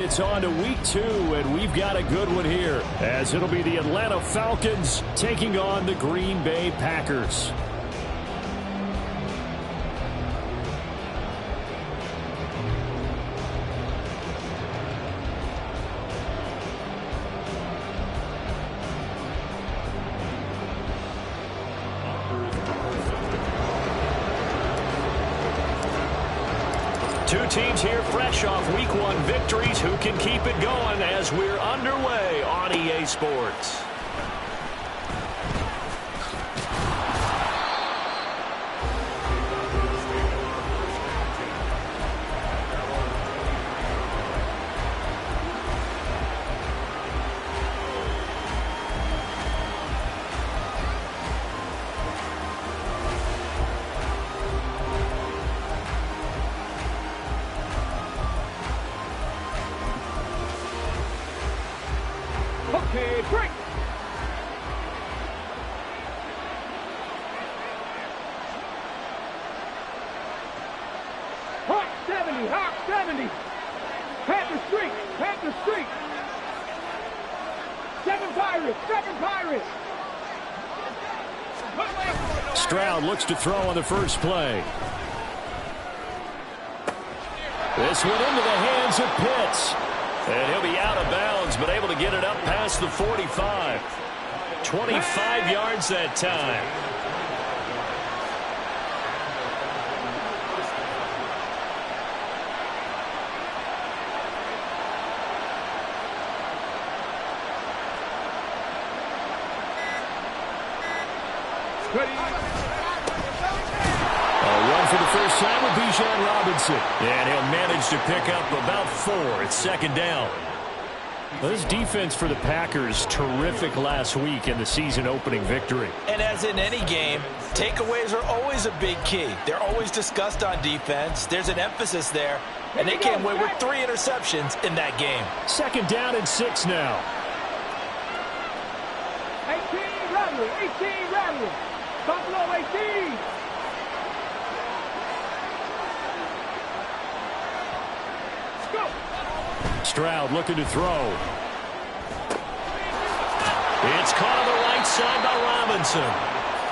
It's on to week 2, and we've got a good one here, as it'll be the Atlanta Falcons taking on the Green Bay Packers. Two teams here fresh off week 1 victories. Who can keep it going as we're underway on EA Sports? Okay, break. Hawk 70, Hawk 70. Panther Street, Panther Street. 7 Pirates, 7 Pirates. Stroud looks to throw on the first play. This one into the hands of Pitts. And he'll be out of bounds, but able to get it up past the 45. 25 yards that time. A run for the first time with Bijan Robinson. And he'll manage to pick up about 4. It's second down. This defense for the Packers, terrific last week in the season-opening victory. And as in any game, takeaways are always a big key. They're always discussed on defense. There's an emphasis there, and they came away with 3 interceptions in that game. Second down and 6 now. 18 Rattler, 18 Rattler. Buffalo 18. Stroud looking to throw. It's caught on the right side by Robinson.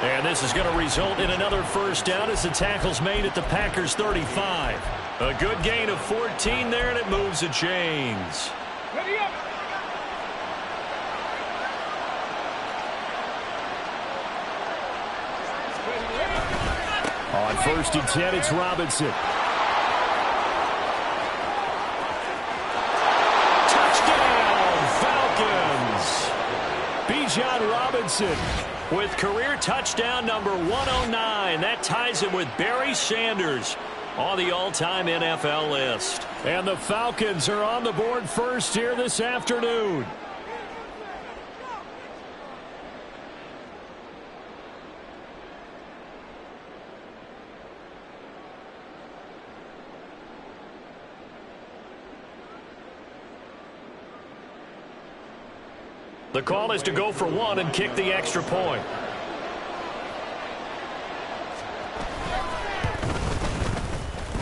And this is going to result in another first down as the tackle's made at the Packers' 35. A good gain of 14 there, and it moves the chains. Ready up. On 1st and 10, it's Robinson. Bijan Robinson with career touchdown number 109. That ties him with Barry Sanders on the all-time NFL list. And the Falcons are on the board first here this afternoon. The call is to go for 1 and kick the extra point.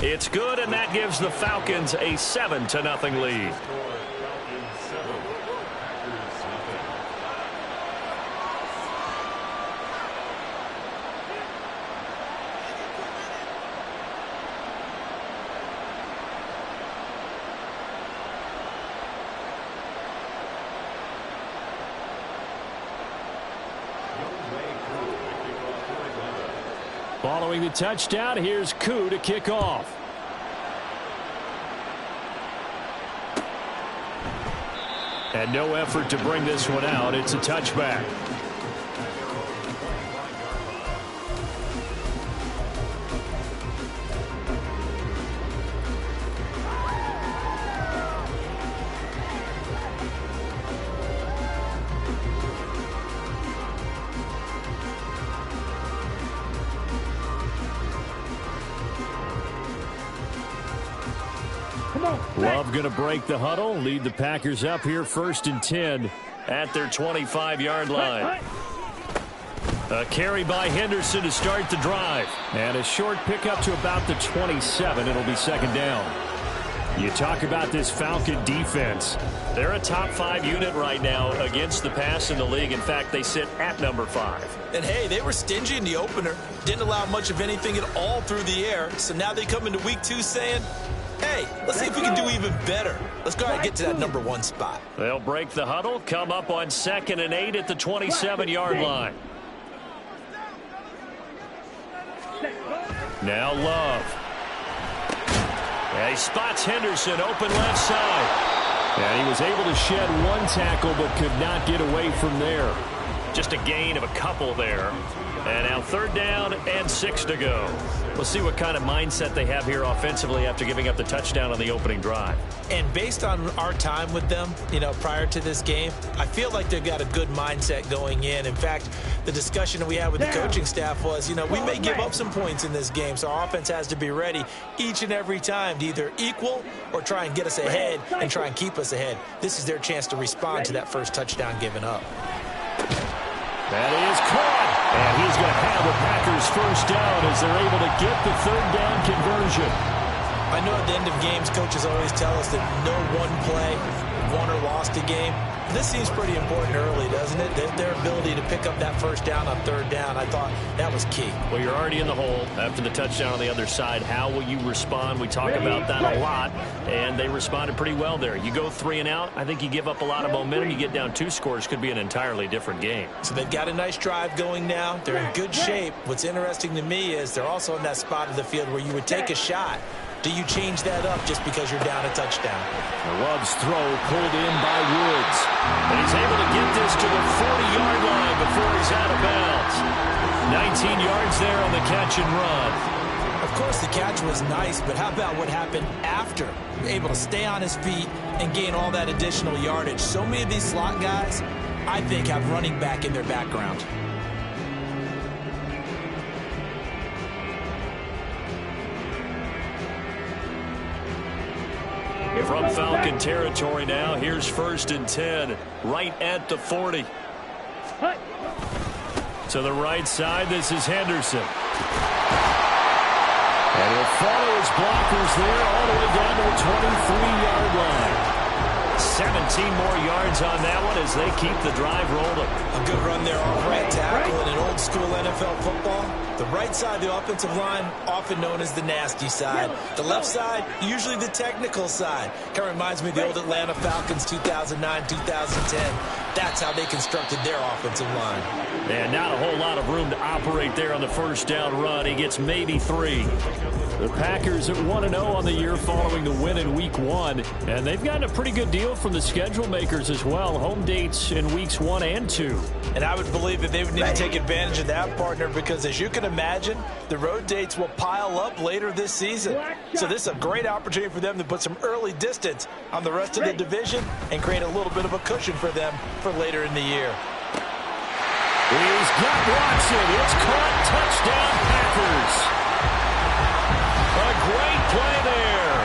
It's good, and that gives the Falcons a 7-0 lead. Following the touchdown, here's Koo to kick off. And no effort to bring this one out. It's a touchback. Love going to break the huddle, lead the Packers up here 1st and 10 at their 25-yard line. A carry by Henderson to start the drive. And a short pickup to about the 27. It'll be second down. You talk about this Falcon defense. They're a top 5 unit right now against the pass in the league. In fact, they sit at number 5. And, hey, they were stingy in the opener. Didn't allow much of anything at all through the air. So now they come into week 2 saying, hey, let's see if we can do even better. Let's go ahead and get to that number 1 spot. They'll break the huddle, come up on 2nd and 8 at the 27-yard line. Now Love. And he spots Henderson open left side. And he was able to shed 1 tackle but could not get away from there. Just a gain of a couple there. And now 3rd down and 6 to go. We'll see what kind of mindset they have here offensively after giving up the touchdown on the opening drive. And based on our time with them, prior to this game, I feel like they've got a good mindset going in. In fact, the discussion that we had with the coaching staff was, we may give up some points in this game, so our offense has to be ready each and every time to either equal or try and get us ahead and try and keep us ahead. This is their chance to respond to that first touchdown given up. That is caught. And he's going to have the Packers first down as they're able to get the 3rd down conversion. I know at the end of games, coaches always tell us that no one play won or lost a game. This seems pretty important early, doesn't it? Their ability to pick up that first down on 3rd down, I thought that was key. Well, you're already in the hole after the touchdown on the other side. How will you respond? We talk about that a lot, and they responded pretty well there. You go 3 and out, I think you give up a lot of momentum. You get down 2 scores, could be an entirely different game. So they've got a nice drive going now. They're in good shape. What's interesting to me is they're also in that spot of the field where you would take a shot. Do you change that up just because you're down a touchdown? Love's throw pulled in by Woods. And he's able to get this to the 40-yard line before he's out of bounds. 19 yards there on the catch and run. Of course, the catch was nice, but how about what happened after? Able to stay on his feet and gain all that additional yardage. So many of these slot guys, I think, have running back in their background. From Falcon territory now, here's 1st and 10, right at the 40. To the right side, this is Henderson. And he'll follow his blockers there all the way down to the 23-yard line. 17 more yards on that one as they keep the drive rolling. A good run there off right tackle in an old-school NFL football. The right side of the offensive line, often known as the nasty side. The left side, usually the technical side. Kind of reminds me of the old Atlanta Falcons 2009, 2010. That's how they constructed their offensive line. And not a whole lot of room to operate there on the first down run. He gets maybe 3. The Packers at 1-0 on the year following the win in Week 1. And they've gotten a pretty good deal from the schedule makers as well. Home dates in Weeks 1 and 2. And I would believe that they would need to take advantage of that, partner, because as you can imagine, the road dates will pile up later this season. So this is a great opportunity for them to put some early distance on the rest of the division and create a little bit of a cushion for them for later in the year. He's got Watson. It's caught. Touchdown, Packers. A great play there.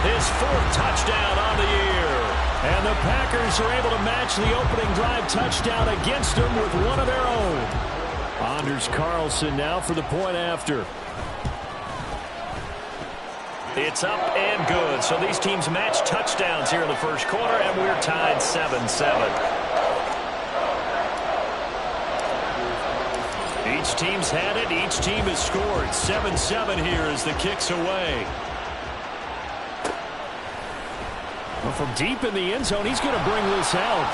His 4th touchdown on the year. And the Packers are able to match the opening drive touchdown against them with one of their own. Anders Carlson now for the point after. It's up and good. So these teams match touchdowns here in the first quarter, and we're tied 7-7. Each team's had it. Each team has scored. 7-7 here as the kick's away. Well, from deep in the end zone, he's going to bring this out.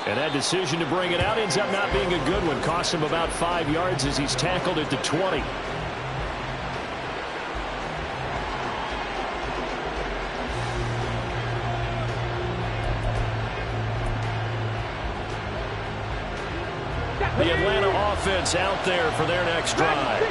And that decision to bring it out ends up not being a good one. Costs him about 5 yards as he's tackled at the 20. The Atlanta offense out there for their next drive.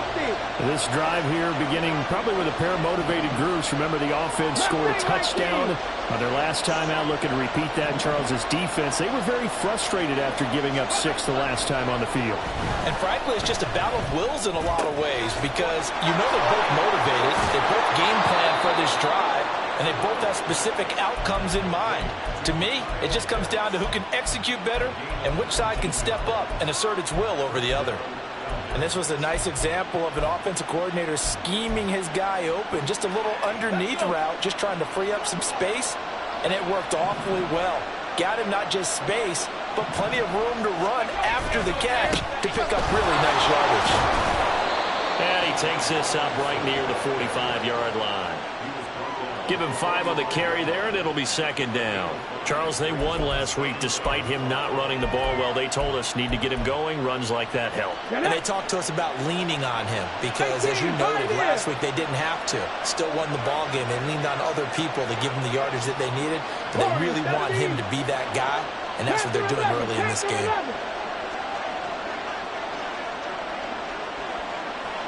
This drive here beginning probably with a pair of motivated groups. Remember, the offense scored a touchdown on their last time out, looking to repeat that in Charles's defense. They were very frustrated after giving up 6 the last time on the field. And frankly, it's just a battle of wills in a lot of ways because they're both motivated. They both game plan for this drive, and they both have specific outcomes in mind. To me, it just comes down to who can execute better and which side can step up and assert its will over the other. And this was a nice example of an offensive coordinator scheming his guy open. Just a little underneath route, just trying to free up some space, and it worked awfully well. Got him not just space, but plenty of room to run after the catch to pick up really nice yardage. And he takes this up right near the 45-yard line. Give him 5 on the carry there, and it'll be second down. Charles, they won last week despite him not running the ball well. They told us need to get him going. Runs like that help. And they talked to us about leaning on him because, as you noted, last week they didn't have to. Still won the ball game. They leaned on other people to give them the yardage that they needed. But they really want him to be that guy, and that's what they're doing early in this game.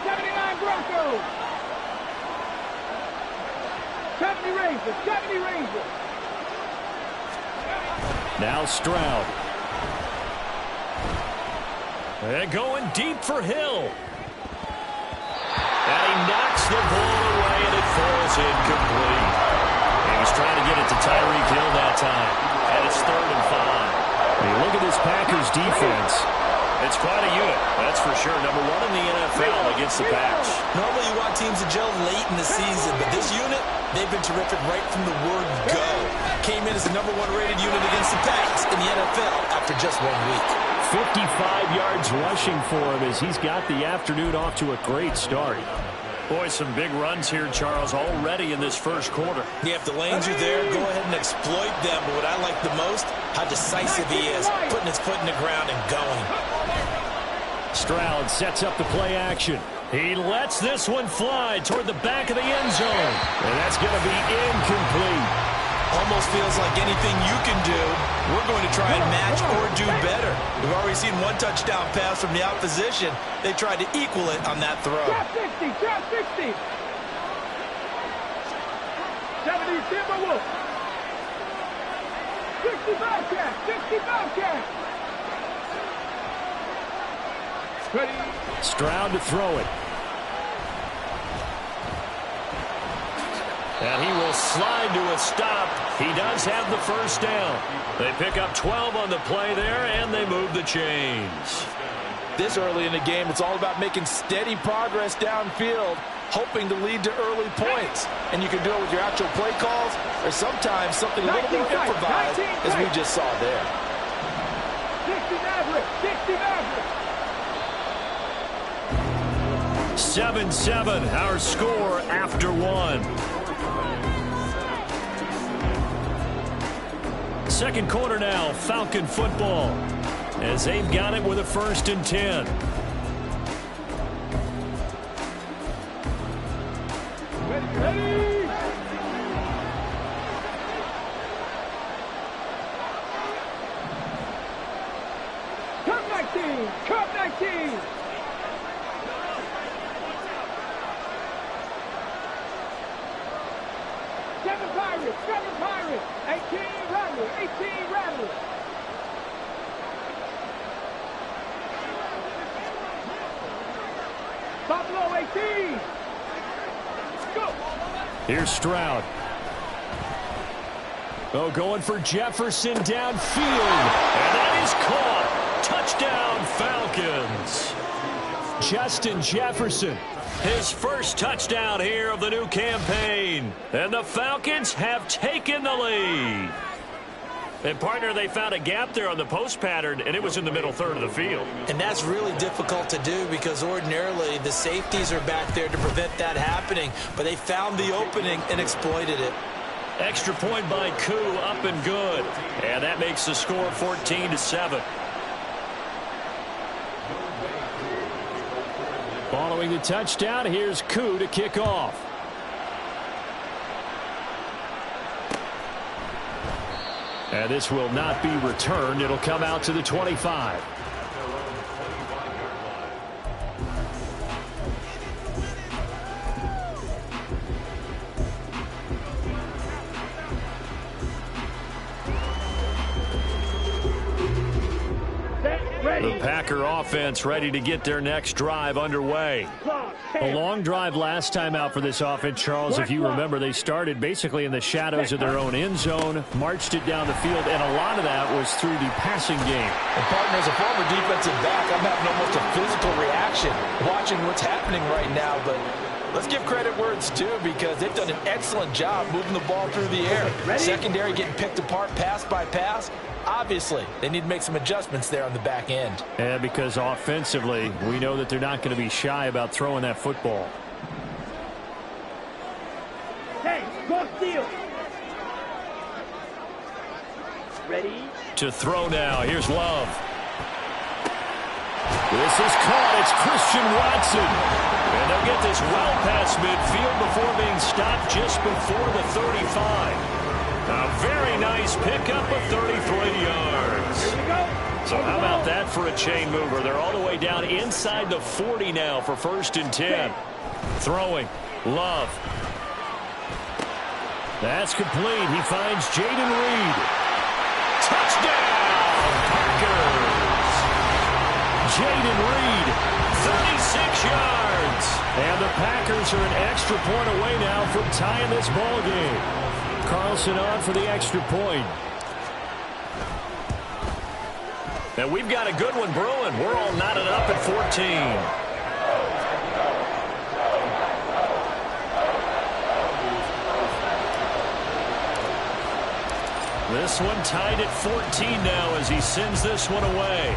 79 Broncos. 70 Rangers. 70 Rangers. Now Stroud. And going deep for Hill. And he knocks the ball away, and it falls incomplete. He was trying to get it to Tyreek Hill that time. And it's 3rd and 5. When you look at this Packers defense, it's quite a unit, that's for sure. Number 1 in the NFL against the pass. Normally you want teams to gel late in the season, but this unit, they've been terrific right from the word go. Came in as the number 1 rated unit against the pass in the NFL after just 1 week. 55 yards rushing for him as he's got the afternoon off to a great start. Boy, some big runs here, Charles, already in this first quarter. Yeah, if the lanes are there, go ahead and exploit them. But what I like the most, how decisive he is, putting his foot in the ground and going. Stroud sets up the play action. He lets this one fly toward the back of the end zone. And that's going to be incomplete. Almost feels like anything you can do, we're going to try and match or do better. We've already seen 1 touchdown pass from the opposition. They tried to equal it on that throw. Drop 60. Drop 60. 70 Timberwolves. 65 catch. 65 catch. Ready. Stroud to throw it. And he will slide to a stop. He does have the first down. They pick up 12 on the play there, and they move the chains. This early in the game, it's all about making steady progress downfield, hoping to lead to early points. And you can do it with your actual play calls, or sometimes something a little more improvised, as we just saw there. 60 Maverick. 60 Maverick. 7-7, our score after 1. Second quarter now, Falcon football, as they've got it with a 1st and 10. Ready. Cup 19. Cup 19. Seven Pirates, 18 Rattlers, 18 Rattlers. Buffalo 18. Go. Here's Stroud. Oh, going for Jefferson downfield. And that is caught. Touchdown, Falcons. Justin Jefferson. His first touchdown here of the new campaign. And the Falcons have taken the lead. And, partner, they found a gap there on the post pattern, and it was in the middle third of the field. And that's really difficult to do because ordinarily the safeties are back there to prevent that happening. But they found the opening and exploited it. Extra point by Koo, up and good. And that makes the score 14-7. Following the touchdown, here's Koo to kick off. And this will not be returned. It'll come out to the 25. The Packer offense ready to get their next drive underway. A long drive last time out for this offense, Charles. If you remember, they started basically in the shadows of their own end zone, marched it down the field, and a lot of that was through the passing game. And partner, as a former defensive back, I'm having almost a physical reaction watching what's happening right now. But let's give credit where it's due, because they've done an excellent job moving the ball through the air. Secondary getting picked apart pass by pass. Obviously, they need to make some adjustments there on the back end. Yeah, because offensively, we know that they're not going to be shy about throwing that football. Hey, go steal. Ready? To throw now. Here's Love. This is caught. It's Christian Watson. And they'll get this well past midfield before being stopped just before the 35. A very nice pickup of 33 yards. So how about that for a chain mover? They're all the way down inside the 40 now for 1st and 10. Throwing. Love. That's complete. He finds Jaden Reed. Touchdown, Packers. Jaden Reed, 36 yards. And the Packers are an extra point away now from tying this ball game. Carlson on for the extra point. And we've got a good one brewing. We're all knotted up at 14. This one tied at 14 now as he sends this one away.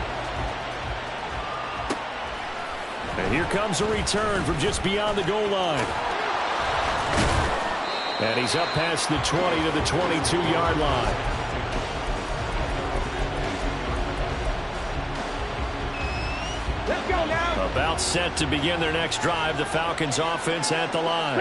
And here comes a return from just beyond the goal line. And he's up past the 20 to the 22-yard line. Let's go now. About set to begin their next drive. The Falcons offense at the line.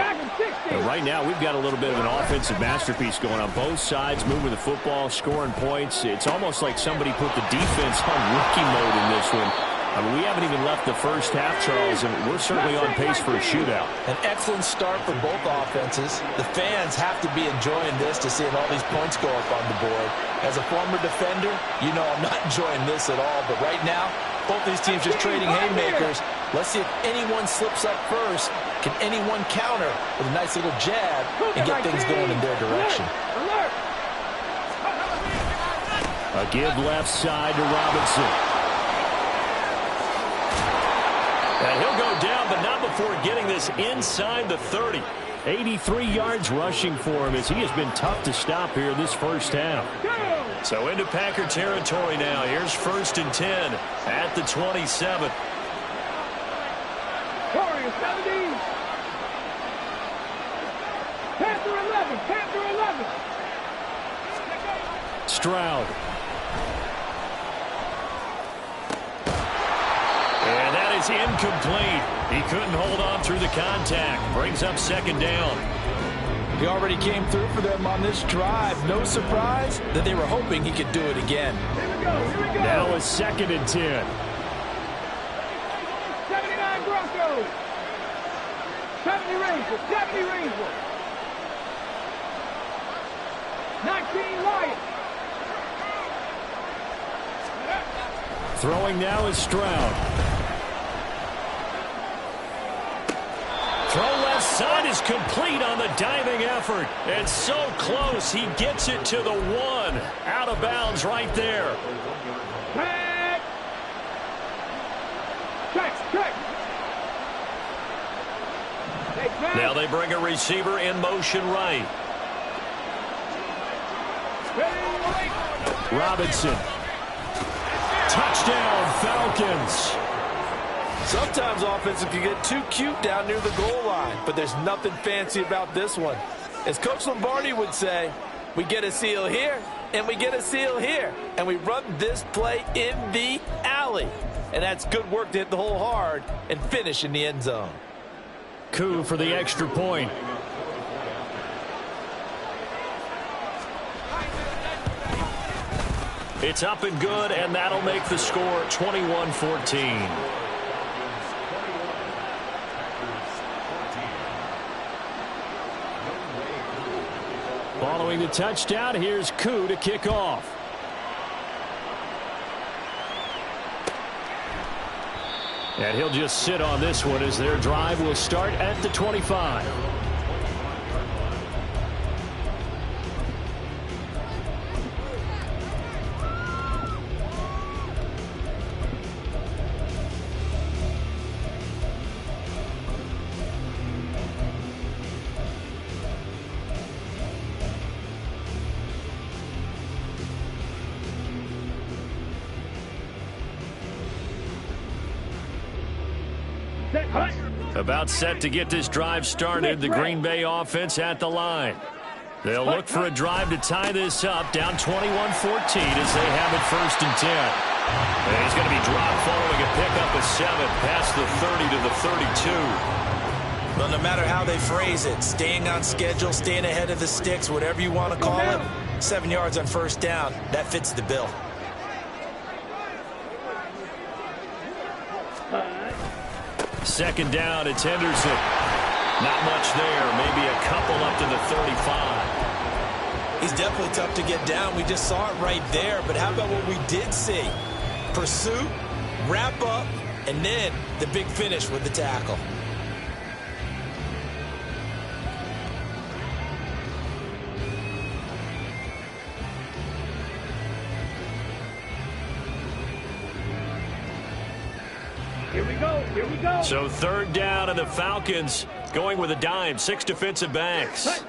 And right now we've got a little bit of an offensive masterpiece going on both sides, moving the football, scoring points. It's almost like somebody put the defense on rookie mode in this one. I mean, we haven't even left the first half, Charles, and we're certainly on pace for a shootout. An excellent start for both offenses. The fans have to be enjoying this to seeing all these points go up on the board. As a former defender, you know I'm not enjoying this at all. But right now, both these teams just trading haymakers. Let's see if anyone slips up first. Can anyone counter with a nice little jab and get things going in their direction? A give left side to Robinson. And he'll go down, but not before getting this inside the 30. 83 yards rushing for him as he has been tough to stop here this first half. So into Packer territory now. Here's 1st and 10 at the 27. Warriors 17. Panther 11. Panther 11. Stroud. And that is incomplete. He couldn't hold on through the contact. Brings up 2nd down. He already came through for them on this drive. No surprise that they were hoping he could do it again. Here we go. Now it's 2nd and 10. 79 Broncos. 70 Rangers. 70 Rangers. 19 Lions. Throwing now is Stroud. Throw left side is complete on the diving effort. And so close, he gets it to the 1. Out of bounds right there. Check. Check. Now they bring a receiver in motion right. Robinson. Touchdown, Falcons. Sometimes offensive can get too cute down near the goal line, but there's nothing fancy about this one. As Coach Lombardi would say, we get a seal here, and we get a seal here, and we run this play in the alley. And that's good work to hit the hole hard and finish in the end zone. Coup for the extra point. It's up and good, and that'll make the score 21-14. Following the touchdown, here's Coup to kick off. And he'll just sit on this one as their drive will start at the 25. About set to get this drive started, the Green Bay offense at the line. They'll look for a drive to tie this up, down 21-14 as they have it 1st and 10. And he's going to be dropped following a pickup of 7 past the 30 to the 32. Well, no matter how they phrase it, staying on schedule, staying ahead of the sticks, whatever you want to call it, 7 yards on 1st down, that fits the bill. Second down, it's Henderson. Not much there, maybe a couple up to the 35. He's definitely tough to get down. We just saw it right there, but how about what we did see? Pursuit, wrap up, and then the big finish with the tackle. Here we go. Here we go. So 3rd down, and the Falcons going with a dime. 6 defensive backs.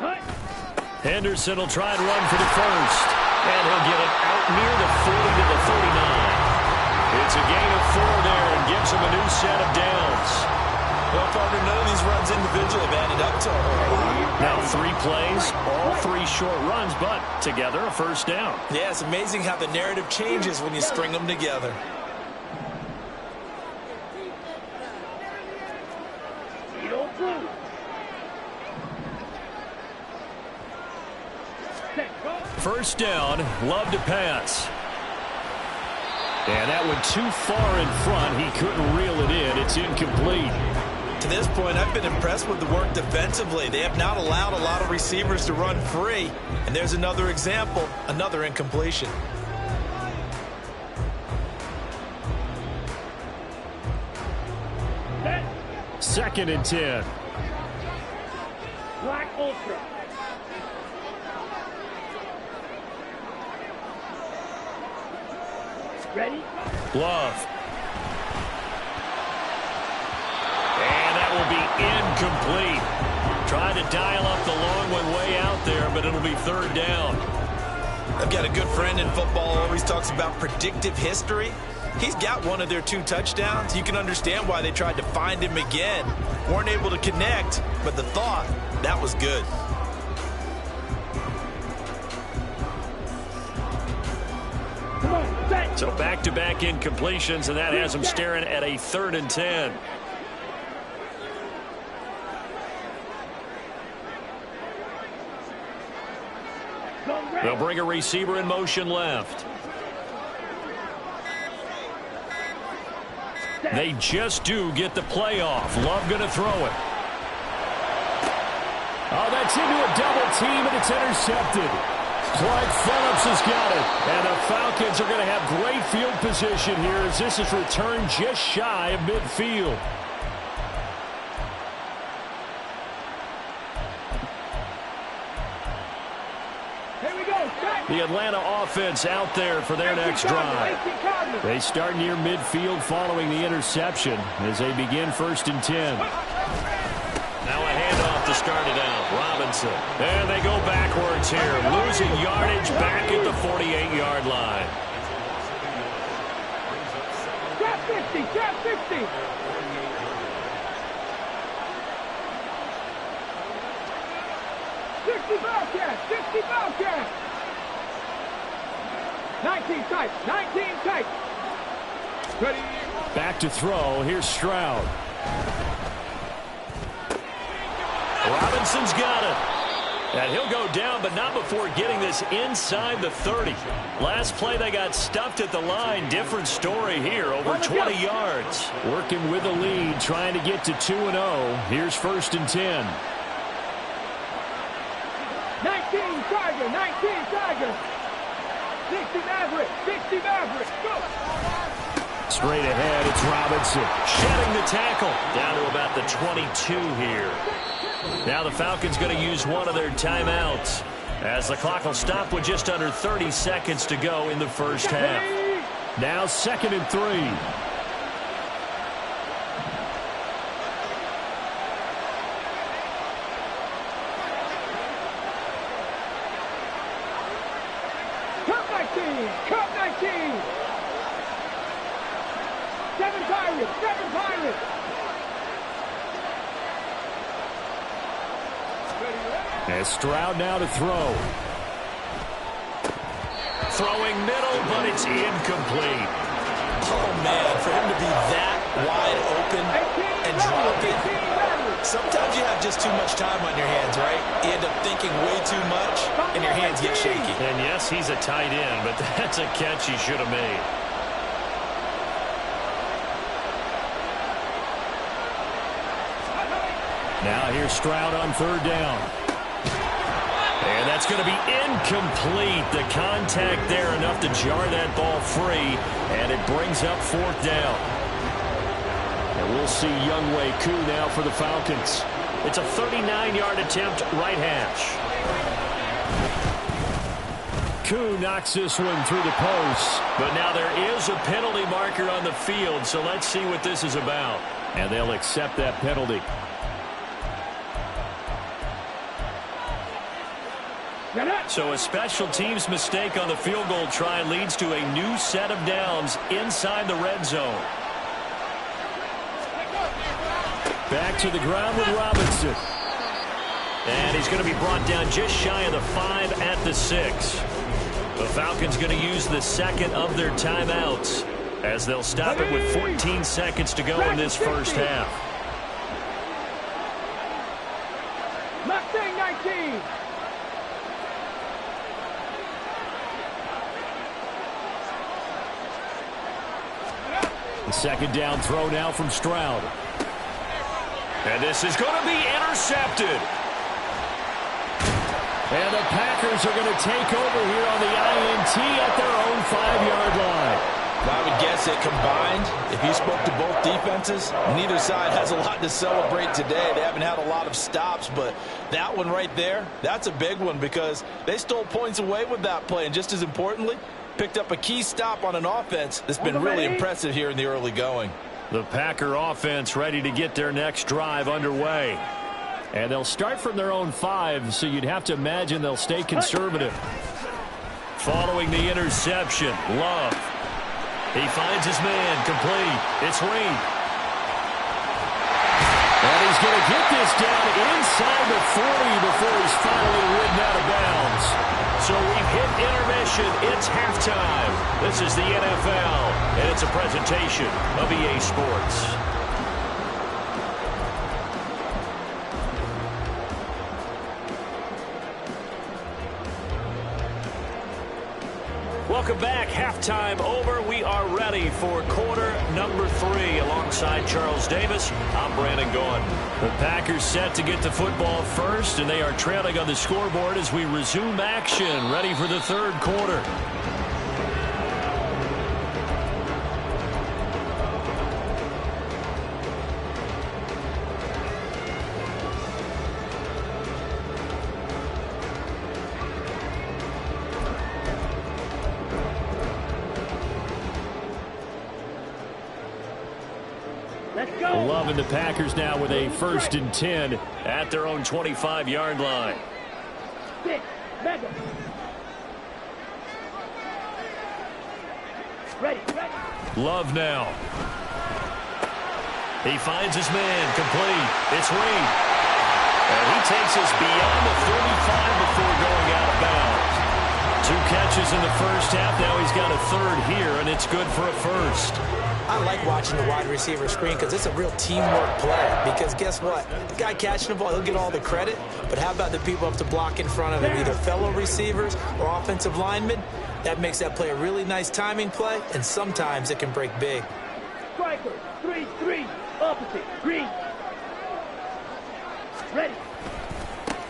Henderson will try and run for the 1st. And he'll get it out near the 40 to the 39. It's a gain of 4 there and gives him a new set of downs. Well, partner, none of these runs individually have added up to a whole lot. Now 3 plays, all 3 short runs, but together a 1st down. Yeah, it's amazing how the narrative changes when you string them together. First down, Love to pass. And that went too far in front. He couldn't reel it in. It's incomplete. To this point, I've been impressed with the work defensively. They have not allowed a lot of receivers to run free. And there's another example, another incompletion. Second and 10. Black Ultra. Ready? Love. And that will be incomplete. Trying to dial up the long one way out there, but it'll be 3rd down. I've got a good friend in football, always talks about predictive history. He's got one of their 2 touchdowns. You can understand why they tried to find him again. Weren't able to connect, but the thought, that was good. So back-to-back incompletions, and that has them staring at a 3rd and 10. They'll bring a receiver in motion left. They just do get the play off. Love going to throw it. Oh, that's into a double team, and it's intercepted. Clyde Phillips has got it. And the Falcons are going to have great field position here as this is returned just shy of midfield. Here we go. The Atlanta offense out there for their next drive. They start near midfield following the interception as they begin 1st and 10. Now a handoff to start it out. Robinson. And they go backwards here. Losing yardage back at the 48-yard line. Trap 50. Trap 50. Bobcat. 60 Bobcat. 19 tight. 19 tight. Ready. Back to throw. Here's Stroud. Robinson's got it. And he'll go down, but not before getting this inside the 30. Last play, they got stuffed at the line. Different story here, over 20 yards. Working with the lead, trying to get to 2-0. Here's 1st and 10. 19 Tiger, 19 Tiger. 60 Maverick, 60 Maverick, go. Straight ahead, it's Robinson. Shedding the tackle. Down to about the 22 here. Now the Falcons going to use one of their timeouts, as the clock will stop with just under 30 seconds to go in the first half. Now 2nd and 3. Cup 19. 7 Pirates. 7 Pirates. And Stroud now to throw. Throwing middle, but it's incomplete. Oh, man, for him to be that wide open and drop it. Sometimes you have just too much time on your hands, right? You end up thinking way too much, and your hands get shaky. And yes, he's a tight end, but that's a catch he should have made. Now here's Stroud on 3rd down. And that's going to be incomplete. The contact there enough to jar that ball free, and it brings up 4th down. And we'll see Younghoe Koo now for the Falcons. It's a 39-yard attempt, right hash. Koo knocks this one through the post. But now there is a penalty marker on the field, so let's see what this is about. And they'll accept that penalty. So a special teams mistake on the field goal try leads to a new set of downs inside the red zone. Back to the ground with Robinson. And he's going to be brought down just shy of the 5 at the 6. The Falcons going to use the 2nd of their timeouts, as they'll stop it with 14 seconds to go in this first half. Mustang 19. The 2nd down throw now from Stroud. And this is going to be intercepted. And the Packers are going to take over here on the INT at their own 5-yard line. I would guess it combined, if you spoke to both defenses, neither side has a lot to celebrate today. They haven't had a lot of stops, but that one right there, that's a big one because they stole points away with that play. And just as importantly, picked up a key stop on an offense that's been really impressive here in the early going. The Packer offense ready to get their next drive underway. And they'll start from their own 5, so you'd have to imagine they'll stay conservative. Following the interception, Love. He finds his man, complete. It's Reed. And he's going to get this down inside the 40 before he's finally ridden out of bounds. So we've hit intermission. It's halftime. This is the NFL, and it's a presentation of EA Sports. Welcome back. Halftime over. We are ready for quarter number 3. Alongside Charles Davis, I'm Brandon Gaughan. The Packers set to get the football first, and they are trailing on the scoreboard as we resume action, ready for the 3rd quarter. Love and the Packers now with a 1st and 10 at their own 25-yard line. Love now. He finds his man, complete. It's Reed. And he takes us beyond the 35 before going out of bounds. 2 catches in the first half. Now he's got a 3rd here, and it's good for a 1st. I like watching the wide receiver screen because it's a real teamwork play. Because guess what? The guy catching the ball, he'll get all the credit. But how about the people up to block in front of him, either fellow receivers or offensive linemen? That makes that play a really nice timing play, and sometimes it can break big. Striker, 3-3, opposite, green. Ready.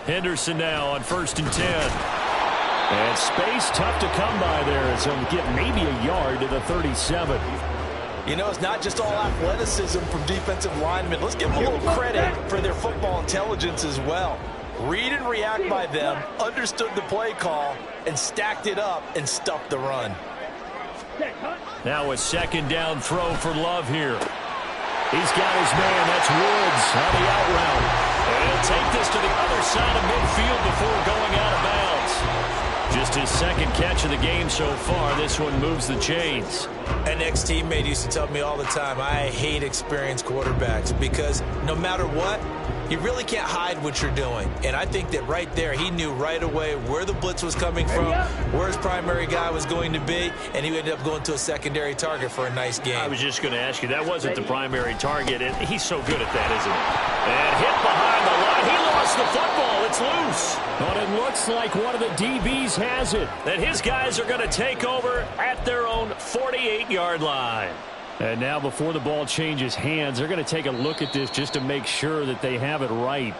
Henderson now on 1st and 10. And space tough to come by there as he'll get maybe a yard to the 37. You know, it's not just all athleticism from defensive linemen. Let's give them a little credit for their football intelligence as well. Read and react by them, understood the play call, and stacked it up and stuffed the run. Now a second down throw for Love here. He's got his man. That's Woods on the out route. And he'll take this to the other side of midfield before going out of bounds. Just his second catch of the game so far. This one moves the chains. An ex-teammate used to tell me all the time, I hate experienced quarterbacks because no matter what, you really can't hide what you're doing. And I think that right there, he knew right away where the blitz was coming from, where his primary guy was going to be, and he ended up going to a secondary target for a nice game. I was just going to ask you, that wasn't the primary target, and he's so good at that, isn't he? And hit behind the line. He lost the football. It's loose. But it looks like one of the DBs has it. And his guys are going to take over at their own 48-yard line. And now before the ball changes hands, they're going to take a look at this just to make sure that they have it right.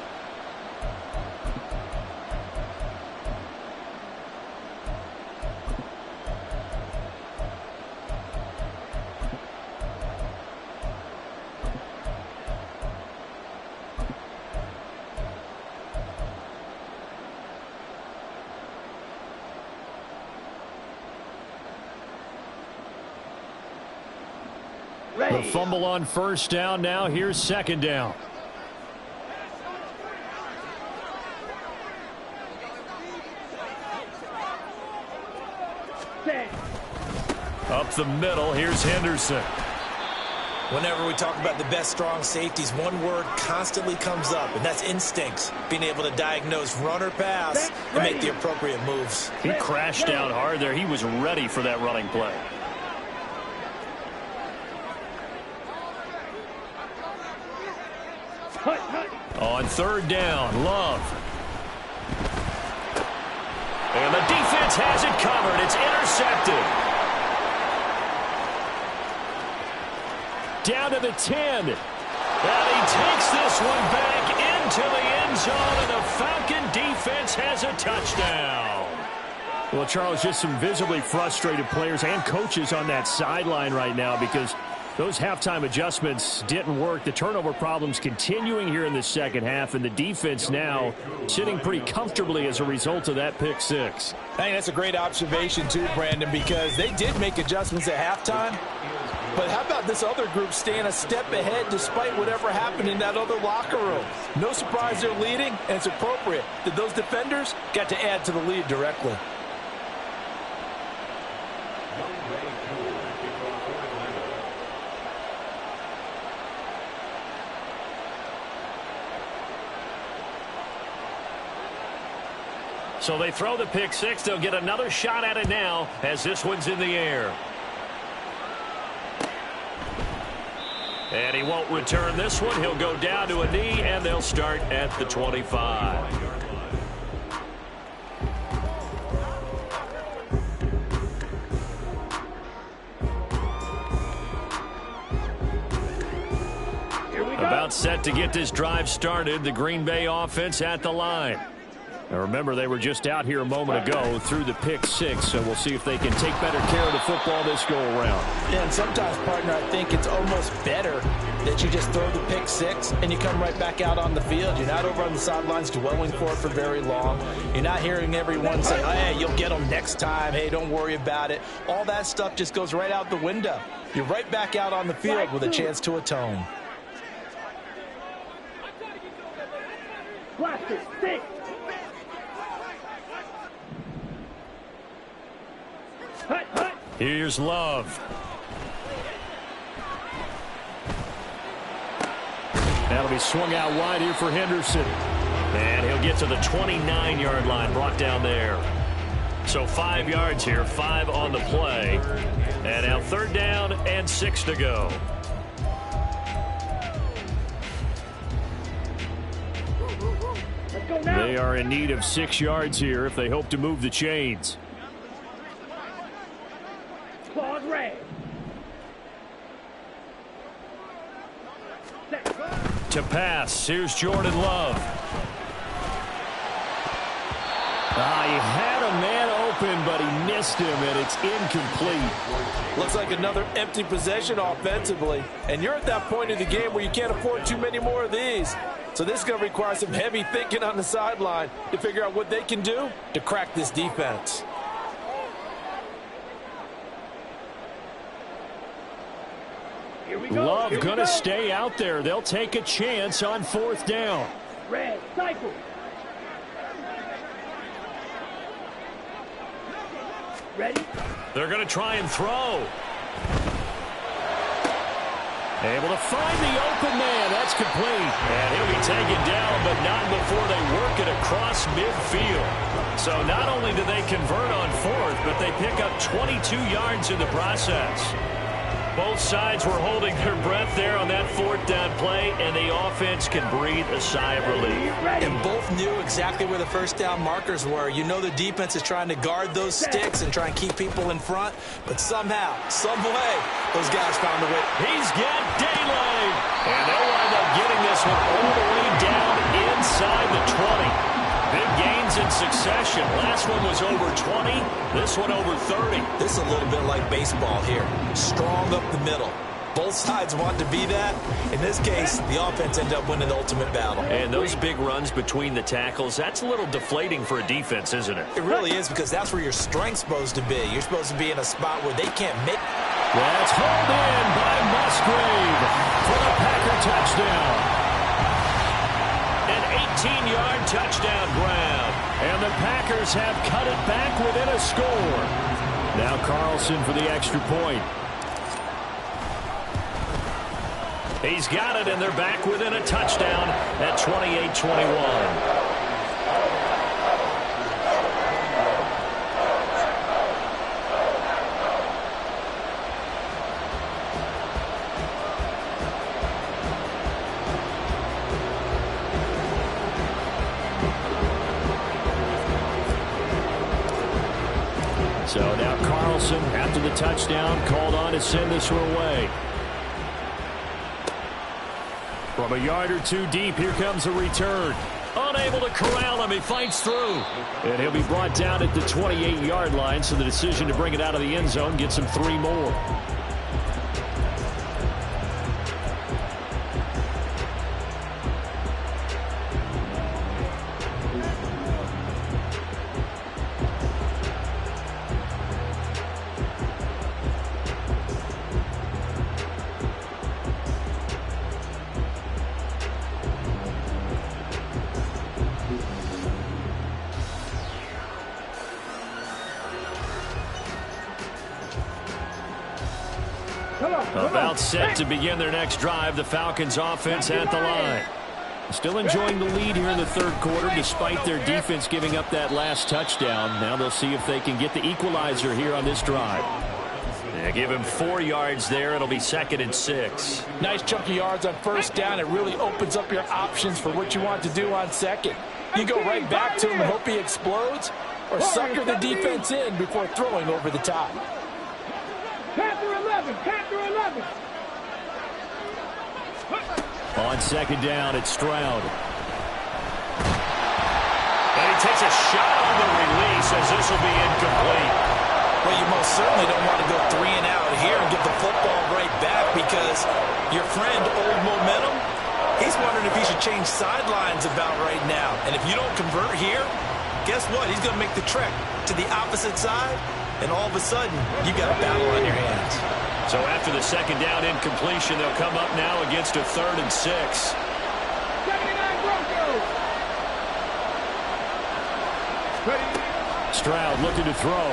The fumble on first down. Now here's second down. Up the middle. Here's Henderson. Whenever we talk about the best strong safeties, one word constantly comes up, and that's instincts. Being able to diagnose run or pass and make the appropriate moves. He crashed out hard there. He was ready for that running play. On third down, Love. And the defense has it covered. It's intercepted. Down to the 10. And he takes this one back into the end zone, and the Falcon defense has a touchdown. Well, Charles, just some visibly frustrated players and coaches on that sideline right now because those halftime adjustments didn't work. The turnover problems continuing here in the second half, and the defense now sitting pretty comfortably as a result of that pick six. I think that's a great observation too, Brandon, because they did make adjustments at halftime. But how about this other group staying a step ahead despite whatever happened in that other locker room? No surprise they're leading, and it's appropriate that those defenders got to add to the lead directly. So they throw the pick six. They'll get another shot at it now as this one's in the air. And he won't return this one. He'll go down to a knee, and they'll start at the 25. About set to get this drive started. The Green Bay offense at the line. Now remember, they were just out here a moment ago through the pick six, so we'll see if they can take better care of the football this go around. Yeah, and sometimes, partner, I think it's almost better that you just throw the pick six and you come right back out on the field. You're not over on the sidelines dwelling for it for very long. You're not hearing everyone say, hey, you'll get them next time. Hey, don't worry about it. All that stuff just goes right out the window. You're right back out on the field with a chance to atone. Blaster, stick. Here's Love. That'll be swung out wide here for Henderson. And he'll get to the 29-yard line, brought down there. So 5 yards here, 5 on the play. And now third down and 6 to go. They are in need of 6 yards here if they hope to move the chains. To pass, here's Jordan Love. He had a man open, but he missed him, and it's incomplete. Looks like another empty possession offensively. And you're at that point in the game where you can't afford too many more of these. So this is going to require some heavy thinking on the sideline to figure out what they can do to crack this defense. Love going to stay out there. They'll take a chance on 4th down. Red, cycle. Ready? They're going to try and throw. Able to find the open man. That's complete. And he'll be taken down, but not before they work it across midfield. So not only do they convert on 4th, but they pick up 22 yards in the process. Both sides were holding their breath there on that 4th down play, and the offense can breathe a sigh of relief. And both knew exactly where the first down markers were. You know the defense is trying to guard those sticks and try and keep people in front, but somehow, some way, those guys found a way. He's got daylight, and they'll wind up getting this one all the way down inside the 20. Big gains in succession. Last one was over 20. This one over 30. This is a little bit like baseball here. Strong up the middle. Both sides want to be that. In this case, the offense ended up winning the ultimate battle. And those big runs between the tackles, that's a little deflating for a defense, isn't it? It really is, because that's where your strength's supposed to be. You're supposed to be in a spot where they can't make. That's hauled in by Musgrave for the Packer touchdown. An 18-yard touchdown grab. And the Packers have cut it back within a score. Now Carlson for the extra point. He's got it, and they're back within a touchdown at 28-21. So now Carlson, after the touchdown, called on to send this one away. From a yard or two deep, here comes a return. Unable to corral him, he fights through. And he'll be brought down at the 28-yard line, so the decision to bring it out of the end zone gets him 3 more. About set to begin their next drive, the Falcons offense at the line. Still enjoying the lead here in the 3rd quarter despite their defense giving up that last touchdown. Now they'll see if they can get the equalizer here on this drive. They give him 4 yards there. It'll be 2nd and 6. Nice chunky yards on 1st down. It really opens up your options for what you want to do on 2nd. You go right back to him and hope he explodes, or sucker the defense in before throwing over the top. Panther 11, Panther 11. On 2nd down, it's Stroud. And he takes a shot on the release as this will be incomplete. Well, you most certainly don't want to go 3 and out here and get the football right back, because your friend, Old Momentum, he's wondering if he should change sidelines about right now. And if you don't convert here, guess what? He's going to make the trek to the opposite side, and all of a sudden, you got a battle on your hands. So after the 2nd down incompletion, they'll come up now against a 3rd and 6. 79 Broncos. Stroud looking to throw.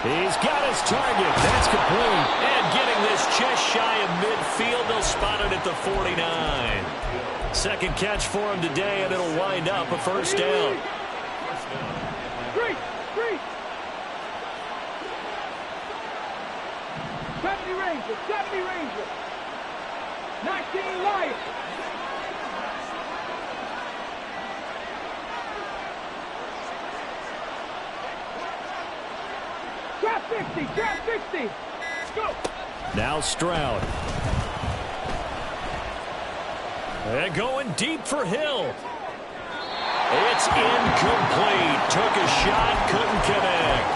He's got his target. That's complete. And getting this just shy of midfield, they'll spot it at the 49. 2nd catch for him today, and it'll wind up a 1st down. 70 Rangers. 19 Lions. Drop 60, drop 60. Go. Now Stroud. And going deep for Hill. It's incomplete. Took a shot, couldn't connect.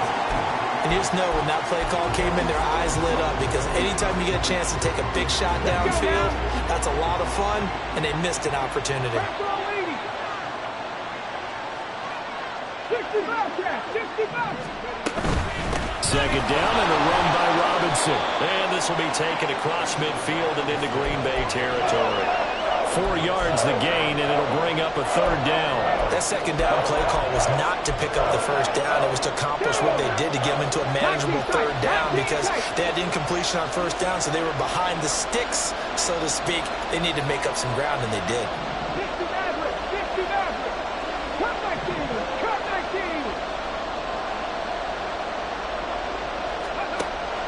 And you just know when that play call came in, their eyes lit up, because anytime you get a chance to take a big shot downfield, that's a lot of fun, and they missed an opportunity. 65. Second down and a run by Robinson. And this will be taken across midfield and into Green Bay territory. 4 yards the gain, and it'll bring up a third down. That second down play call was not to pick up the first down. It was to accomplish what they did to get them into a manageable third down, because they had incompletion on first down, so they were behind the sticks, so to speak. They needed to make up some ground, and they did.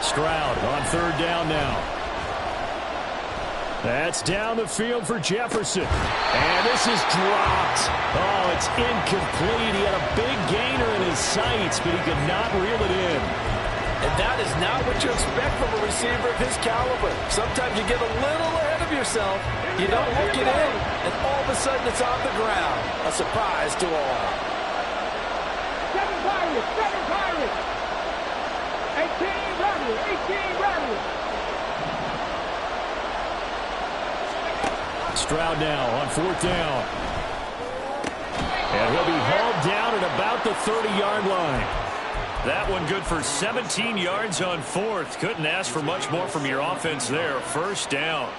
Stroud on third down now. That's down the field for Jefferson. And this is dropped. Oh, it's incomplete. He had a big gainer in his sights, but he could not reel it in. And that is not what you expect from a receiver of his caliber. Sometimes you get a little ahead of yourself, you don't hook it in, and all of a sudden it's on the ground. A surprise to all. 7 Pirates. 18 Rebels. Stroud now on fourth down. And he'll be hauled down at about the 30-yard line. That one good for 17 yards on fourth. Couldn't ask for much more from your offense there. First down.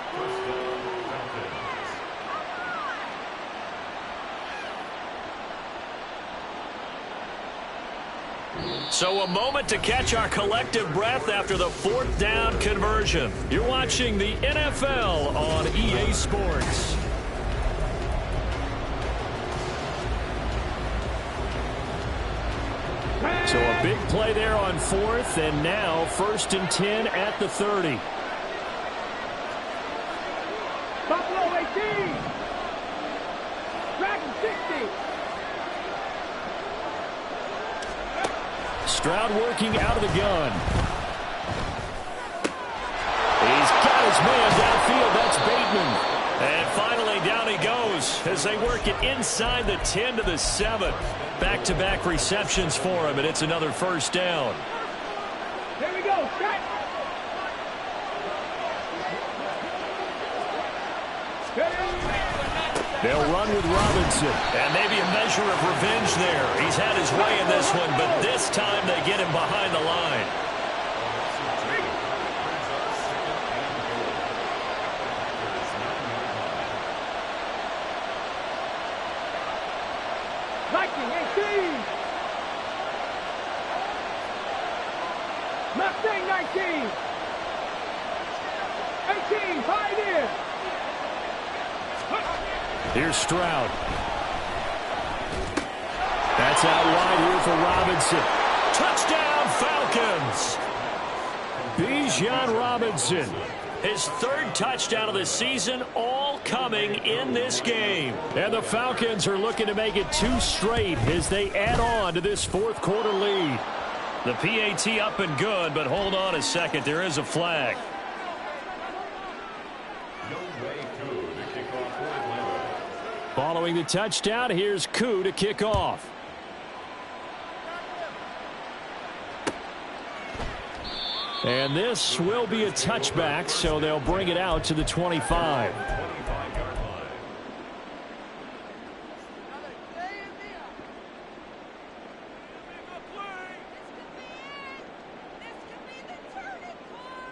So a moment to catch our collective breath after the fourth down conversion. You're watching the NFL on EA Sports. So a big play there on fourth, and now 1st and 10 at the 30. Buffalo 18. Dragon 60. Stroud working out of the gun. He's got his man downfield. That's Bateman. And finally down he goes as they work it inside the 10 to the 7. Back-to-back receptions for him, and it's another first down. Here we go. Set. They'll run with Robinson. And maybe a measure of revenge there. He's had his way in this one, but this time they get him behind the line. Viking 18. Mustang 19. 18. Pioneer. Here's Stroud. That's out wide here for Robinson. Touchdown, Falcons! Bijan Robinson. His 3rd touchdown of the season, all coming in this game. And the Falcons are looking to make it 2 straight as they add on to this 4th quarter lead. The PAT up and good, but hold on a second. There is a flag. Following the touchdown, here's Koo to kick off. And this will be a touchback, so they'll bring it out to the 25.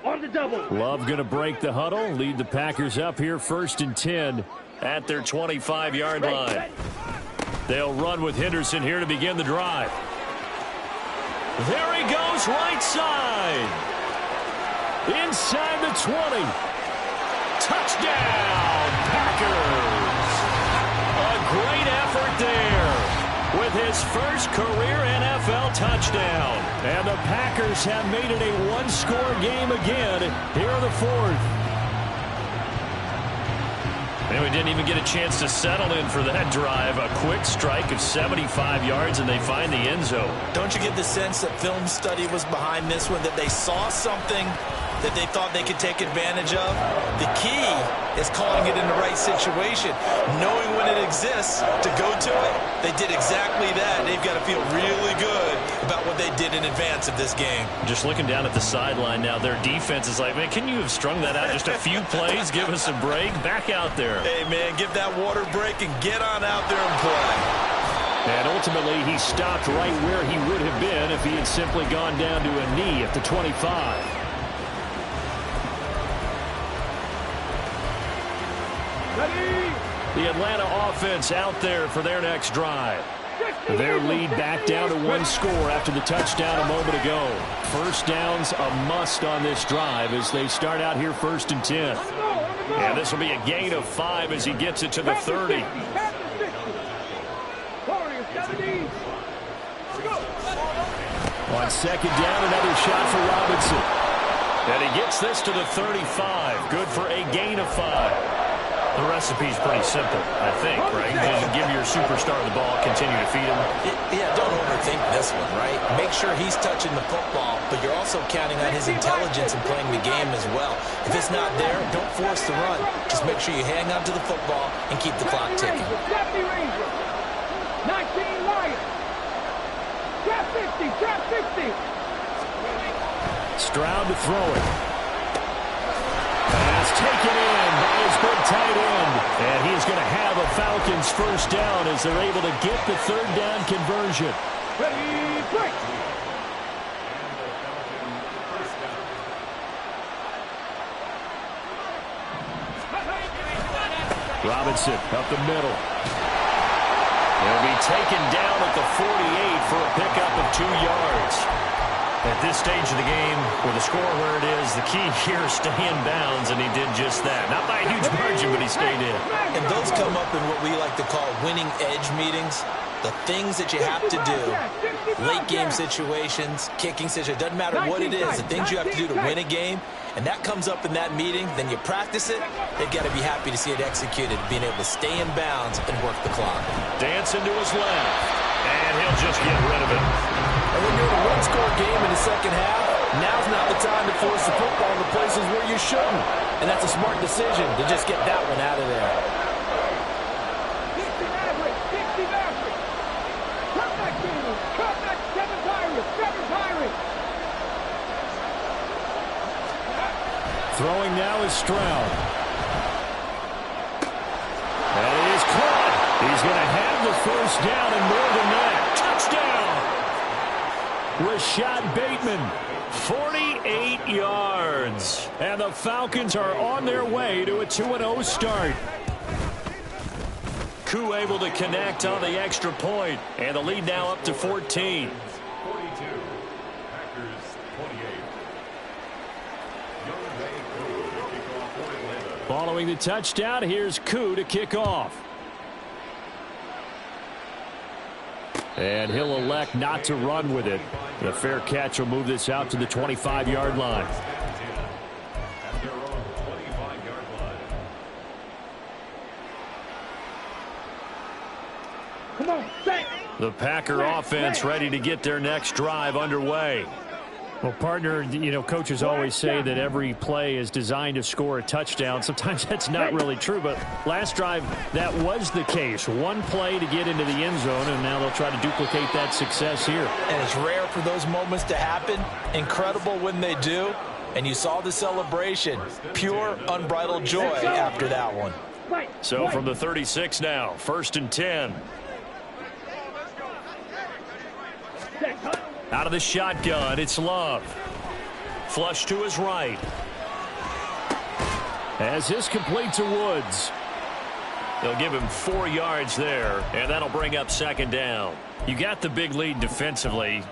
On the double. Love going to break the huddle, lead the Packers up here 1st and 10 at their 25-yard line. They'll run with Henderson here to begin the drive. There he goes, right side. Inside the 20. Touchdown, Packers. A great effort there with his first career NFL touchdown. And the Packers have made it a 1-score game again here in the 4th. And we didn't even get a chance to settle in for that drive. A quick strike of 75 yards, and they find the end zone. Don't you get the sense that film study was behind this one, that they saw something that they thought they could take advantage of. The key is calling it in the right situation, knowing when it exists to go to it. They did exactly that. They've got to feel really good about what they did in advance of this game. Just looking down at the sideline now, their defense is like, man, can you have strung that out just a few plays? Give us a break. Back out there. Hey, man, give that water break and get on out there and play. And ultimately, he stopped right where he would have been if he had simply gone down to a knee at the 25. The Atlanta offense out there for their next drive. Their lead back down to one score after the touchdown a moment ago. First down's a must on this drive as they start out here 1st and 10. And this will be a gain of 5 as he gets it to the 30. On 2nd down, another shot for Robinson. And he gets this to the 35. Good for a gain of 5. The recipe's pretty simple, I think, right? Just give your superstar the ball, continue to feed him. Yeah, don't overthink this one, right? Make sure he's touching the football, but you're also counting on his intelligence in playing the game as well. If it's not there, don't force the run. Just make sure you hang on to the football and keep the clock ticking. 19 Lions. Trap 50, trap 50. Stroud to throw it. Pass taken in by his big tight end. And he is going to have a Falcons first down as they're able to get the 3rd down conversion. Ready, break. Robinson up the middle. He'll be taken down at the 48 for a pickup of 2 yards. At this stage of the game, with the score where it is, the key here is stay in bounds, and he did just that. Not by a huge margin, but he stayed in. And those come up in what we like to call winning edge meetings. The things that you have to do, late game situations, kicking situations, doesn't matter what it is, the things you have to do to win a game, and that comes up in that meeting, then you practice it, they've got to be happy to see it executed, being able to stay in bounds and work the clock. Dancing to his left, and he'll just get rid of it. And when you're in a one-score game in the second half, now's not the time to force the football in the places where you shouldn't. And that's a smart decision to just get that one out of there. 60 Maverick, 60 Maverick. Cut back team, cut back 7 Pirates, 7 Pirates. Throwing now is Stroud. And it is caught. He's going to have the first down and more than that. Touchdown! Rashad Bateman, 48 yards. And the Falcons are on their way to a 2-0 start. Koo able to connect on the extra point, and the lead now up to 14. 42, Packers 28. Following the touchdown, here's Koo to kick off. And he'll elect not to run with it. The fair catch will move this out to the 25-yard line. Come on, set. The Packer offense ready to get their next drive underway. Well, partner, you know, coaches always say that every play is designed to score a touchdown. Sometimes that's not really true, but last drive, that was the case. One play to get into the end zone, and now they'll try to duplicate that success here. And it's rare for those moments to happen. Incredible when they do. And you saw the celebration. Pure, unbridled joy after that one. So from the 36 now, 1st and 10. Out of the shotgun, it's Love. Flush to his right. As this complete to Woods. They'll give him 4 yards there, and that'll bring up 2nd down. You got the big lead defensively.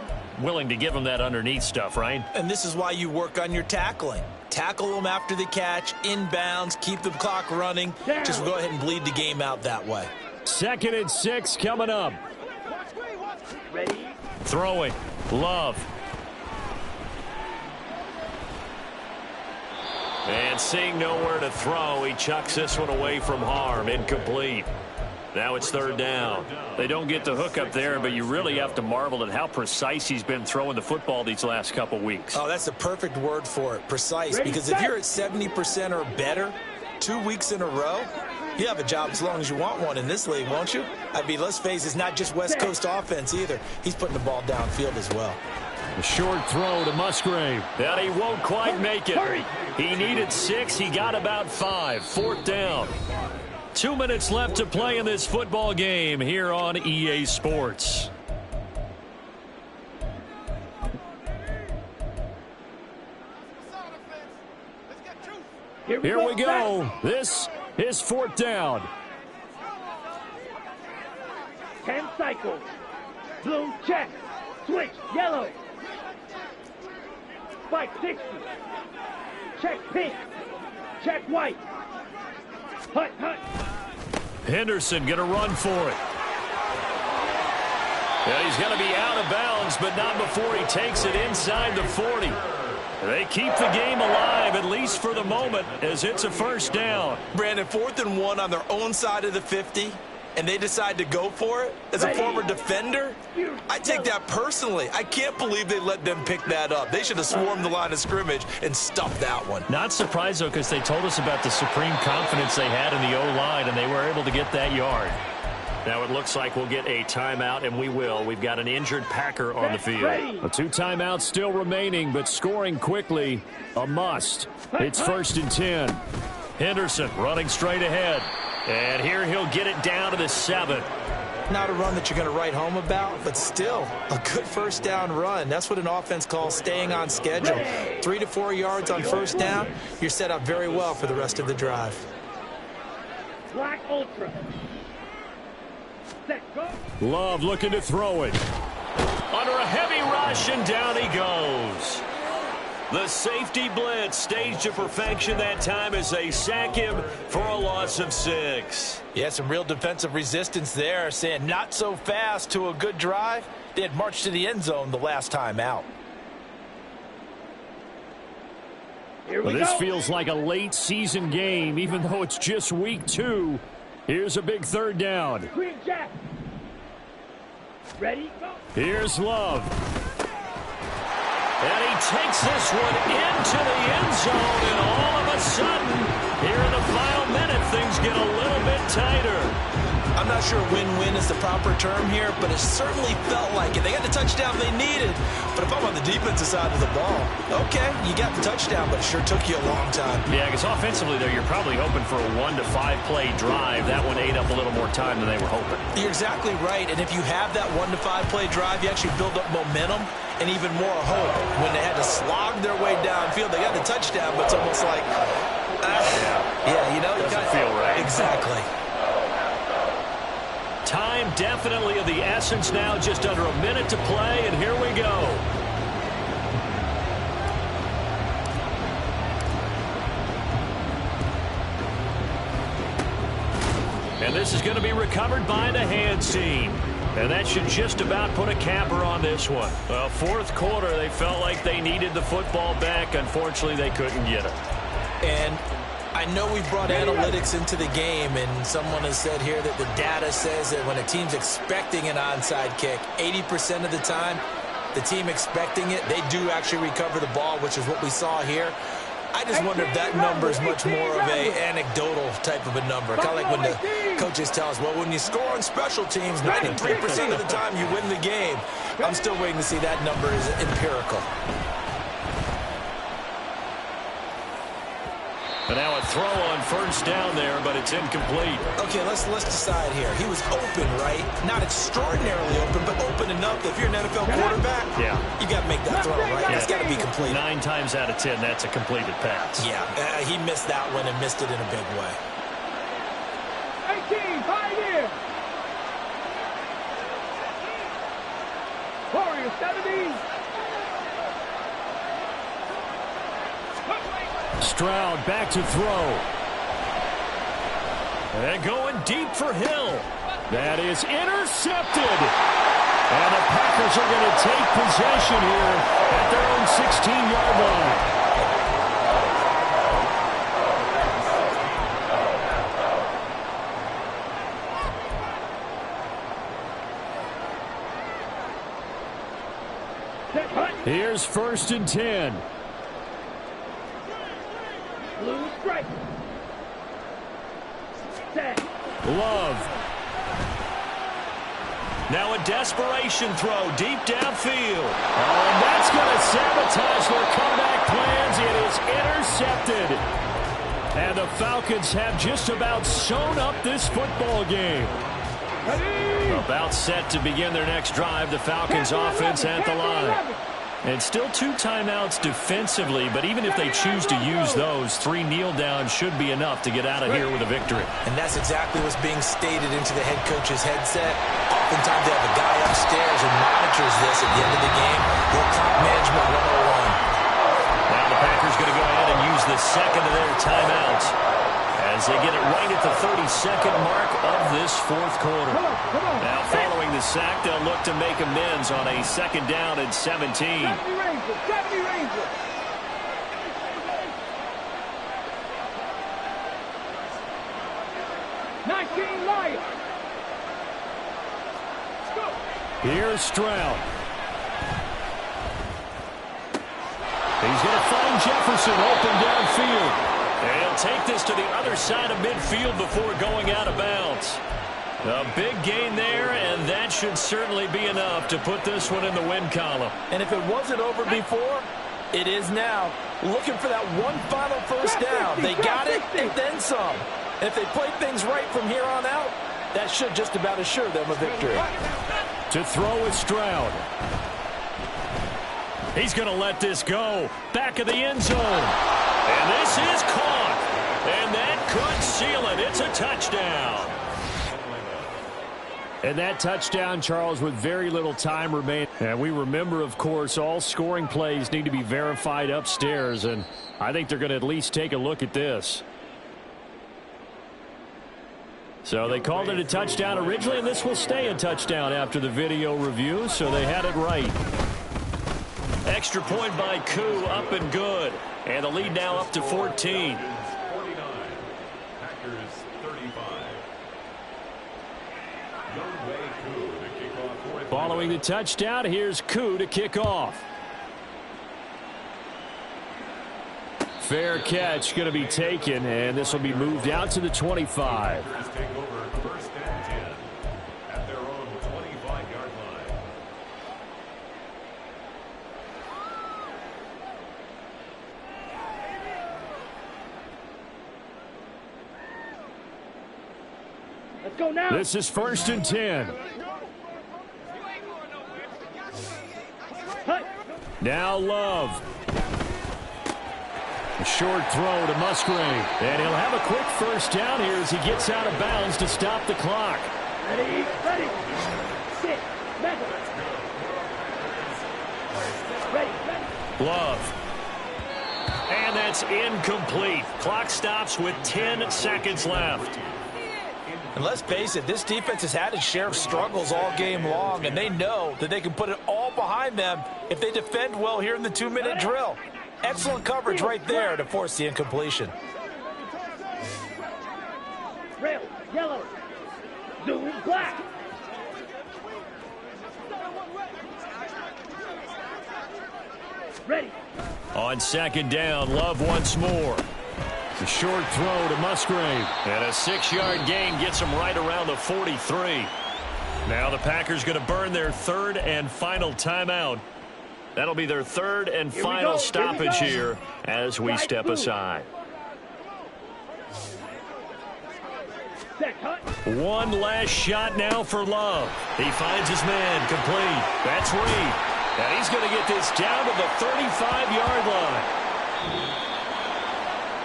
Willing to give him that underneath stuff, right? And this is why you work on your tackling. Tackle them after the catch, inbounds, keep the clock running. Just go ahead and bleed the game out that way. 2nd and 6 coming up. Throwing. Love. And seeing nowhere to throw, he chucks this one away from harm. Incomplete. Now it's third down. They don't get the hook up there, but you really have to marvel at how precise he's been throwing the football these last couple weeks. Oh, that's the perfect word for it, precise. Because if you're at 70% or better 2 weeks in a row, you have a job as long as you want one in this league, won't you? I mean, let's face it, it's not just West Coast offense either. He's putting the ball downfield as well. A short throw to Musgrave. And he won't quite make it. He needed 6. He got about 5. Fourth down. 2 minutes left to play in this football game here on EA Sports. Here we go. This is fourth down. 10 cycles. Blue, check. Switch, yellow. Spike 60. Check pink. Check white. Hut, hut. Henderson going to run for it. Yeah, he's going to be out of bounds, but not before he takes it inside the 40. They keep the game alive, at least for the moment, as it's a first down. Brandon, 4th and 1 on their own side of the 50, and they decide to go for it. As a former defender, I take that personally. I can't believe they let them pick that up. They should have swarmed the line of scrimmage and stuffed that one. Not surprised, though, because they told us about the supreme confidence they had in the O-line, and they were able to get that yard. Now it looks like we'll get a timeout, and we will. We've got an injured Packer on the field. 2 timeouts still remaining, but scoring quickly, a must. It's 1st and 10. Henderson running straight ahead. And here he'll get it down to the 7. Not a run that you're going to write home about, but still a good first down run. That's what an offense calls staying on schedule. 3 to 4 yards on first down, you're set up very well for the rest of the drive. Black Ultra. Set, go. Love looking to throw it. Under a heavy rush, and down he goes. The safety blitz staged to perfection that time as they sack him for a loss of 6. Yeah, some real defensive resistance there, saying not so fast to a good drive. They had marched to the end zone the last time out. Well, this feels like a late season game, even though it's just week 2. Here's a big third down. Green Jack. Ready, go. Here's Love. And he takes this one into the end zone, and all of a sudden, here in the final minute, things get a little bit tighter. I'm not sure win-win is the proper term here, but it certainly felt like it. They got the touchdown they needed, but if I'm on the defensive side of the ball, okay, you got the touchdown, but it sure took you a long time. Yeah, because offensively, though, you're probably hoping for a 1 to 5 play drive. That one ate up a little more time than they were hoping. You're exactly right, and if you have that 1 to 5 play drive, you actually build up momentum and even more hope. When they had to slog their way downfield, they got the touchdown, but it's almost like, yeah, you know, you doesn't feel right. Exactly. Time definitely of the essence now, just under a minute to play, and here we go. And this is going to be recovered by the hands team. And that should just about put a capper on this one. Well, 4th quarter, they felt like they needed the football back. Unfortunately, they couldn't get it. And I know we brought analytics into the game, and someone has said here that the data says that when a team's expecting an onside kick, 80% of the time, the team expecting it, they do actually recover the ball, which is what we saw here. I just wonder if that number is much more of a anecdotal type of a number. Kind of like when the coaches tell us, well, when you score on special teams, 93% of the time you win the game. I'm still waiting to see that number is empirical. And now a throw on first down there, but it's incomplete. Okay, let's decide here. He was open, right? Not extraordinarily open, but open enough that if you're an NFL quarterback, you got to make that throw, right? It's got to be complete. 9 times out of 10, that's a completed pass. Yeah, he missed that one and missed it in a big way. 18, 5 years. Warrior 70. Stroud back to throw. And going deep for Hill. That is intercepted. And the Packers are going to take possession here at their own 16-yard line. Here's 1st and 10. Blue strike. Set. Love. Now a desperation throw deep downfield. Oh, and that's going to sabotage their comeback plans. It is intercepted. And the Falcons have just about sewn up this football game. About set to begin their next drive. The Falcons offense at the line. And still 2 timeouts defensively, but even if they choose to use those, 3 kneel downs should be enough to get out of here with a victory. And that's exactly what's being stated into the head coach's headset. Oftentimes they have a guy upstairs who monitors this at the end of the game. Little clock management 101. Now the Packers going to go ahead and use the second of their timeouts as they get it right at the 32nd mark of this 4th quarter. Now following the sack, they'll look to make amends on a 2nd down and 17. 70 Rangers. 19 Lions. Here's Stroud. He's going to find Jefferson open downfield. And he'll take this to the other side of midfield before going out of bounds. A big gain there, and that should certainly be enough to put this one in the win column. And if it wasn't over before, it is now. Looking for that one final 1st down. They got it and then some. And if they play things right from here on out, that should just about assure them a victory. To throw is Stroud. He's going to let this go. Back of the end zone. And this is caught. And that could seal it. It's a touchdown. And that touchdown, Charles, with very little time remaining. And we remember, of course, all scoring plays need to be verified upstairs. And I think they're going to at least take a look at this. So they called it a touchdown originally, and this will stay a touchdown after the video review. So they had it right. Extra point by Koo, up and good. And the lead now up to 14. Following the touchdown, here's Koo to kick off. Fair catch going to be taken, and this will be moved out to the 25. Let's go now. This is 1st and 10. Now Love. A short throw to Musgrave. And he'll have a quick 1st down here as he gets out of bounds to stop the clock. Ready. Sit. Ready. Love. And that's incomplete. Clock stops with 10 seconds left. And let's face it, this defense has had its share of struggles all game long, and they know that they can put it all behind them if they defend well here in the 2-minute drill. Excellent coverage right there to force the incompletion. Red, yellow, blue, black. Ready. On 2nd down, Love once more. A short throw to Musgrave. And a 6-yard gain gets him right around the 43. Now the Packers going to burn their 3rd and final timeout. That'll be their 3rd and final stoppage here as we step aside. One last shot now for Love. He finds his man complete. That's Reed. And he's going to get this down to the 35-yard line.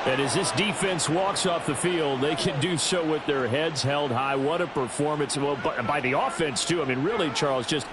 And as this defense walks off the field, they can do so with their heads held high. What a performance by the offense, too. I mean, really, Charles, just